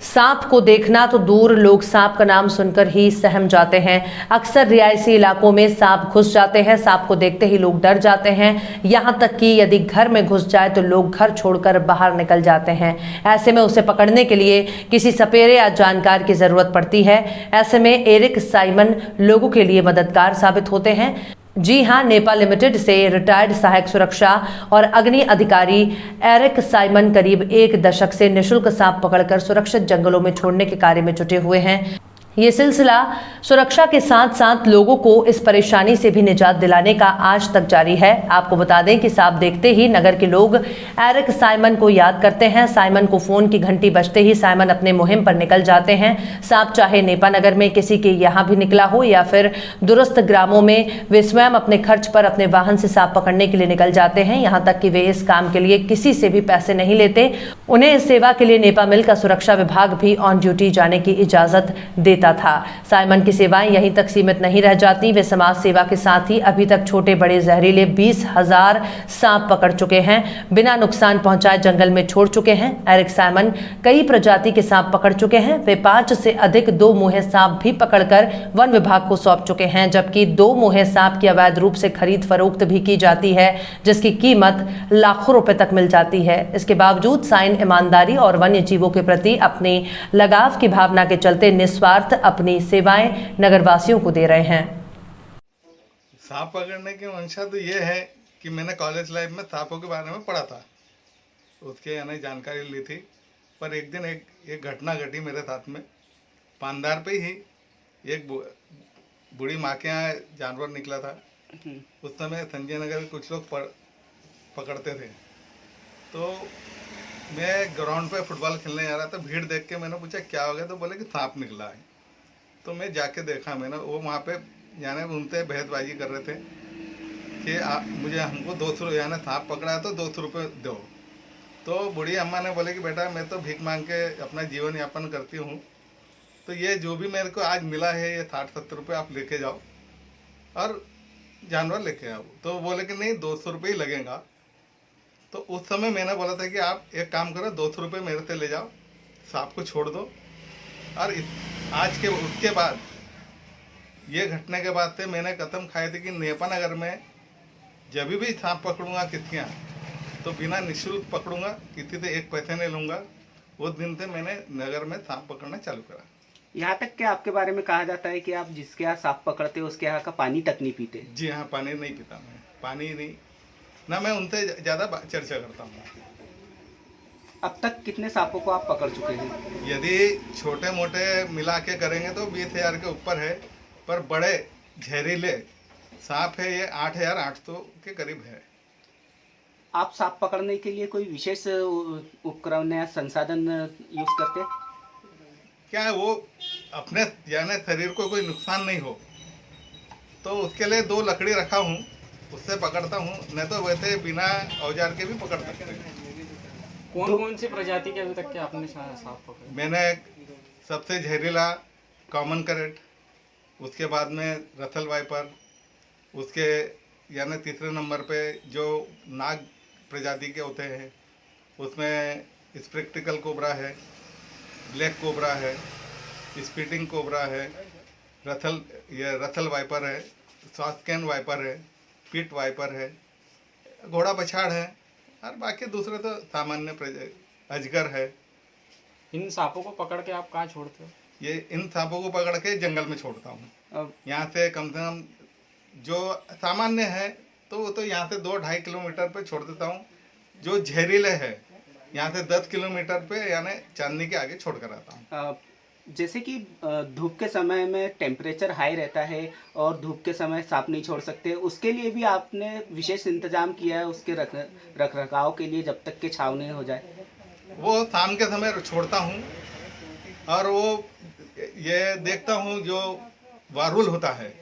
सांप को देखना तो दूर, लोग सांप का नाम सुनकर ही सहम जाते हैं। अक्सर रिहायशी इलाकों में सांप घुस जाते हैं। सांप को देखते ही लोग डर जाते हैं। यहाँ तक कि यदि घर में घुस जाए तो लोग घर छोड़कर बाहर निकल जाते हैं। ऐसे में उसे पकड़ने के लिए किसी सपेरे या जानकार की जरूरत पड़ती है। ऐसे में एरिक साइमन लोगों के लिए मददगार साबित होते हैं। जी हां, नेपा लिमिटेड से रिटायर्ड सहायक सुरक्षा और अग्नि अधिकारी एरिक साइमन करीब 1 दशक से निःशुल्क सांप पकड़कर सुरक्षित जंगलों में छोड़ने के कार्य में जुटे हुए हैं। ये सिलसिला सुरक्षा के साथ साथ लोगों को इस परेशानी से भी निजात दिलाने का आज तक जारी है। आपको बता दें कि सांप देखते ही नगर के लोग एरिक साइमन को याद करते हैं। साइमन को फोन की घंटी बजते ही साइमन अपने मुहिम पर निकल जाते हैं। सांप चाहे नेपा नगर में किसी के यहाँ भी निकला हो या फिर दूरस्थ ग्रामों में, वे स्वयं अपने खर्च पर अपने वाहन से सांप पकड़ने के लिए निकल जाते हैं। यहाँ तक कि वे इस काम के लिए किसी से भी पैसे नहीं लेते। उन्हें इस सेवा के लिए नेपा मिल का सुरक्षा विभाग भी ऑन ड्यूटी जाने की इजाजत देता था। साइमन की सेवाएं यहीं तक सीमित नहीं रह जाती। वे समाज सेवा के साथ ही अभी तक छोटे बड़े जहरीले 20,000 सांप पकड़ चुके हैं, बिना नुकसान पहुंचाए जंगल में छोड़ चुके हैं। एरिक साइमन कई प्रजाति के सांप पकड़ चुके हैं। वे 5 से अधिक 2 मुँहे सांप भी पकड़कर वन विभाग को सौंप चुके हैं, जबकि 2 मुँहे सांप की अवैध रूप से खरीद फरोख्त भी की जाती है, जिसकी कीमत लाखों रुपए तक मिल जाती है। इसके बावजूद साइन ईमानदारी और वन्य जीवों के प्रति अपनी लगाव की भावना के चलते निस्वार्थ अपनी सेवाएं नगरवासियों को दे रहे हैं। सांप पकड़ने की मंशा तो ये है कि मैंने कॉलेज लाइफ में सांपों के बारे में पढ़ा था, उसके यानी जानकारी ली थी। पर एक दिन एक घटना घटी मेरे साथ में। पानदार पे ही एक बूढ़ी माँ के यहाँ जानवर निकला था। उस समय संजय नगर के कुछ लोग पकड़ते थे, तो मैं ग्राउंड पे फुटबॉल खेलने जा रहा था। भीड़ देख के मैंने पूछा क्या हो गया, तो बोले कि सांप निकला है। तो मैं जाके देखा, मैंने वो वहाँ पे यानी उनसे बहसबाजी कर रहे थे कि हमको 200 यानी सांप पकड़ा है तो 200 रुपये दो। तो बूढ़ी अम्मा ने बोले कि बेटा मैं तो भीख मांग के अपना जीवन यापन करती हूँ, तो ये जो भी मेरे को आज मिला है ये 60-70 रुपये आप लेके जाओ और जानवर लेके आओ। तो बोले कि नहीं 200 रुपये ही लगेगा। तो उस समय मैंने बोला था कि आप एक काम करो, 200 रुपये मेरे से ले जाओ, सांप को छोड़ दो। और उसके बाद ये घटना के बाद से मैंने कसम खाई थी कि नेपा नगर में जब भी सांप पकड़ूंगा किसी तो बिना निःशुल्क पकड़ूंगा, किसी से 1 पैसे नहीं लूँगा। उस दिन से मैंने नगर में सांप पकड़ना चालू करा। यहाँ तक कि आपके बारे में कहा जाता है कि आप जिसके यहाँ सांप पकड़ते हो उसके यहाँ का पानी तक नहीं पीते। जी हाँ, पानी नहीं पीता मैं, पानी नहीं ना, मैं उनसे ज़्यादा चर्चा करता हूँ। अब तक कितने सांपों को आप पकड़ चुके हैं? यदि छोटे मोटे मिला के करेंगे तो 20,000 के ऊपर है, पर बड़े जहरीले सांप है ये 8,800 के करीब है। आप सांप पकड़ने के लिए कोई विशेष उपकरण या संसाधन यूज करते हैं? क्या है, वो अपने यानी शरीर को कोई नुकसान नहीं हो तो उसके लिए 2 लकड़ी रखा हूँ, उससे पकड़ता हूँ। नहीं तो वैसे बिना औजार के भी पकड़ सकते हैं। कौन सी प्रजाति के अभी तक के आपने सांप पकड़े? मैंने सबसे जहरीला कॉमन करेट, उसके बाद में रसल वाइपर, उसके यानी तीसरे नंबर पे जो नाग प्रजाति के होते हैं उसमें स्पेक्टिकल कोबरा है, ब्लैक कोबरा है, स्पीटिंग कोबरा है, रसल वाइपर है, सॉस्कैन वाइपर है, पीट वाइपर है, घोड़ा बछाड़ है, और बाकी दूसरे तो सामान्य अजगर है। इन सांपों को पकड़ के आप कहाँ छोड़ते हो? ये इन सांपों को पकड़ के जंगल में छोड़ता हूँ। यहाँ से कम जो सामान्य है तो वो तो यहाँ से 2-2.5 किलोमीटर पे छोड़ देता हूँ। जो जहरीले है यहाँ से 10 किलोमीटर पे यानी चांदनी के आगे छोड़ कर आता हूँ। जैसे कि धूप के समय में टेम्परेचर हाई रहता है और धूप के समय सांप नहीं छोड़ सकते, उसके लिए भी आपने विशेष इंतजाम किया है उसके रख रखाव के लिए जब तक कि छाव नहीं हो जाए? वो शाम के समय छोड़ता हूँ और वो ये देखता हूँ जो वारुल होता है